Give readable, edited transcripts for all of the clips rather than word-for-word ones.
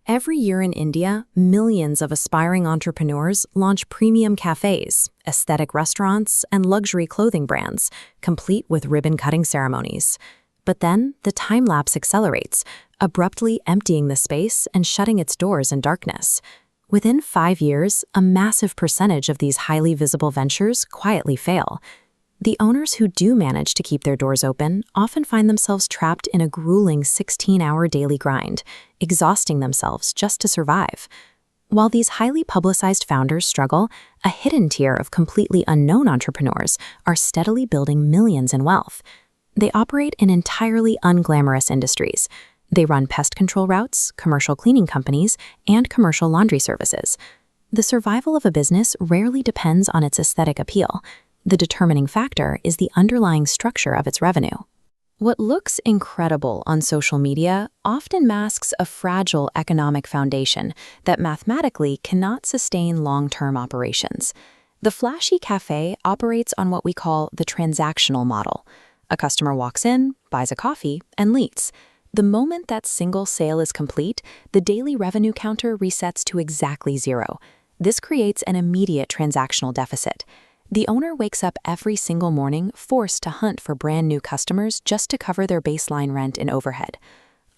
Every year in India, millions of aspiring entrepreneurs launch premium cafes, aesthetic restaurants, and luxury clothing brands, complete with ribbon-cutting ceremonies. But then, the time lapse accelerates, abruptly emptying the space and shutting its doors in darkness. Within 5 years, a massive percentage of these highly visible ventures quietly fail. The owners who do manage to keep their doors open often find themselves trapped in a grueling 16-hour daily grind, exhausting themselves just to survive. While these highly publicized founders struggle, a hidden tier of completely unknown entrepreneurs are steadily building millions in wealth. They operate in entirely unglamorous industries. They run pest control routes, commercial cleaning companies, and commercial laundry services. The survival of a business rarely depends on its aesthetic appeal. The determining factor is the underlying structure of its revenue. What looks incredible on social media often masks a fragile economic foundation that mathematically cannot sustain long-term operations. The flashy cafe operates on what we call the transactional model. A customer walks in, buys a coffee, and leaves. The moment that single sale is complete, the daily revenue counter resets to exactly zero. This creates an immediate transactional deficit. The owner wakes up every single morning forced to hunt for brand new customers just to cover their baseline rent and overhead.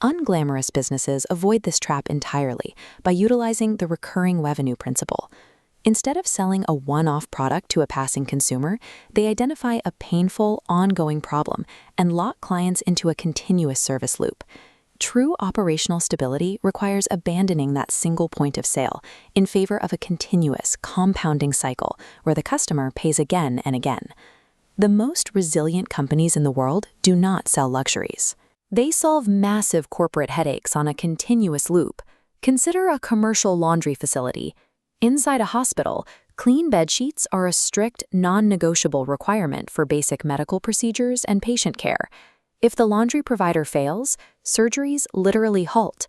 Unglamorous businesses avoid this trap entirely by utilizing the recurring revenue principle. Instead of selling a one-off product to a passing consumer, they identify a painful, ongoing problem and lock clients into a continuous service loop. True operational stability requires abandoning that single point of sale in favor of a continuous, compounding cycle where the customer pays again and again. The most resilient companies in the world do not sell luxuries. They solve massive corporate headaches on a continuous loop. Consider a commercial laundry facility. Inside a hospital, clean bed sheets are a strict, non-negotiable requirement for basic medical procedures and patient care. If the laundry provider fails, surgeries literally halt.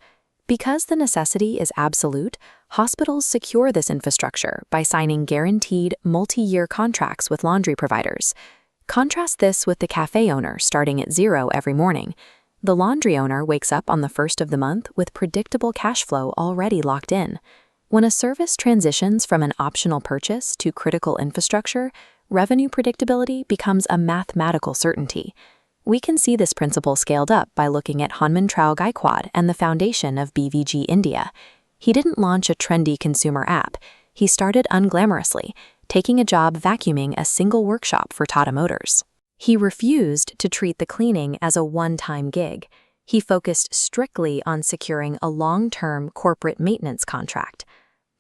Because the necessity is absolute, hospitals secure this infrastructure by signing guaranteed, multi-year contracts with laundry providers. Contrast this with the cafe owner starting at zero every morning. The laundry owner wakes up on the first of the month with predictable cash flow already locked in. When a service transitions from an optional purchase to critical infrastructure, revenue predictability becomes a mathematical certainty. We can see this principle scaled up by looking at Hanmantrao Gaikwad and the foundation of BVG India. He didn't launch a trendy consumer app. He started unglamorously, taking a job vacuuming a single workshop for Tata Motors. He refused to treat the cleaning as a one-time gig. He focused strictly on securing a long-term corporate maintenance contract.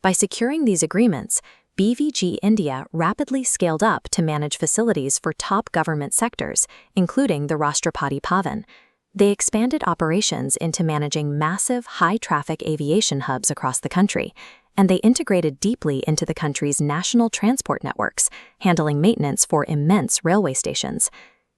By securing these agreements, BVG India rapidly scaled up to manage facilities for top government sectors, including the Rashtrapati Bhavan. They expanded operations into managing massive, high-traffic aviation hubs across the country, and they integrated deeply into the country's national transport networks, handling maintenance for immense railway stations.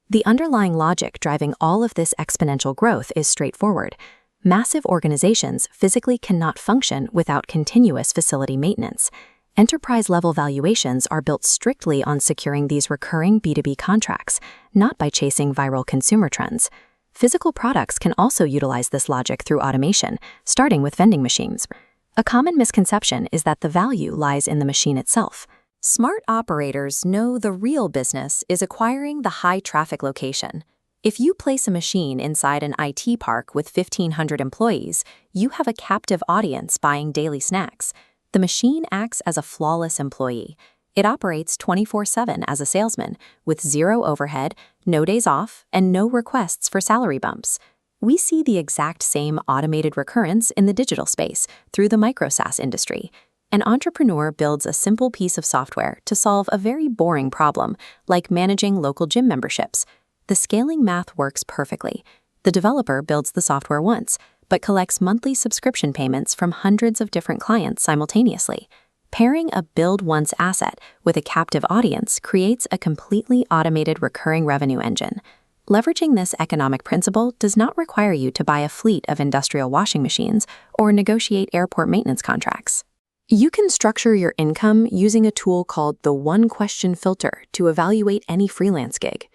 The underlying logic driving all of this exponential growth is straightforward. Massive organizations physically cannot function without continuous facility maintenance. Enterprise-level valuations are built strictly on securing these recurring B2B contracts, not by chasing viral consumer trends. Physical products can also utilize this logic through automation, starting with vending machines. A common misconception is that the value lies in the machine itself. Smart operators know the real business is acquiring the high-traffic location. If you place a machine inside an IT park with 1,500 employees, you have a captive audience buying daily snacks. The machine acts as a flawless employee. It operates 24/7 as a salesman, with zero overhead, no days off, and no requests for salary bumps. We see the exact same automated recurrence in the digital space through the micro SaaS industry. An entrepreneur builds a simple piece of software to solve a very boring problem, like managing local gym memberships. The scaling math works perfectly. The developer builds the software once, but collects monthly subscription payments from hundreds of different clients simultaneously. Pairing a build-once asset with a captive audience creates a completely automated recurring revenue engine. Leveraging this economic principle does not require you to buy a fleet of industrial washing machines or negotiate airport maintenance contracts. You can structure your income using a tool called the one-question filter to evaluate any freelance gig.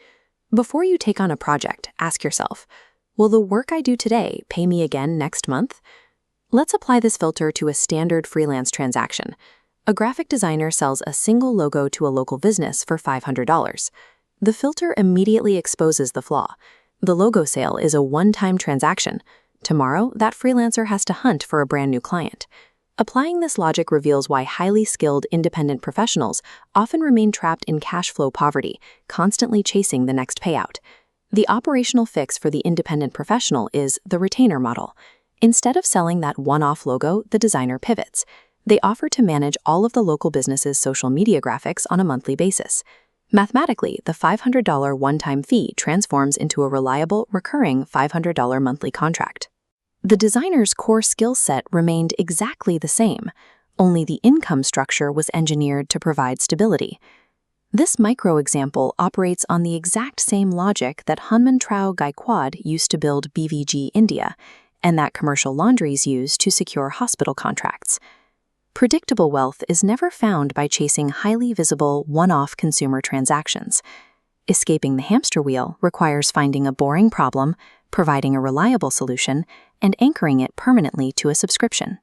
Before you take on a project, ask yourself, will the work I do today pay me again next month? Let's apply this filter to a standard freelance transaction. A graphic designer sells a single logo to a local business for $500. The filter immediately exposes the flaw. The logo sale is a one-time transaction. Tomorrow, that freelancer has to hunt for a brand new client. Applying this logic reveals why highly skilled independent professionals often remain trapped in cash flow poverty, constantly chasing the next payout. The operational fix for the independent professional is the retainer model. Instead of selling that one-off logo, the designer pivots. They offer to manage all of the local business's social media graphics on a monthly basis. Mathematically, the $500 one-time fee transforms into a reliable, recurring $500 monthly contract. The designer's core skill set remained exactly the same, only the income structure was engineered to provide stability. This micro-example operates on the exact same logic that Hanmantrao Gaikwad used to build BVG India, and that commercial laundries use to secure hospital contracts. Predictable wealth is never found by chasing highly visible, one-off consumer transactions. Escaping the hamster wheel requires finding a boring problem, providing a reliable solution, and anchoring it permanently to a subscription.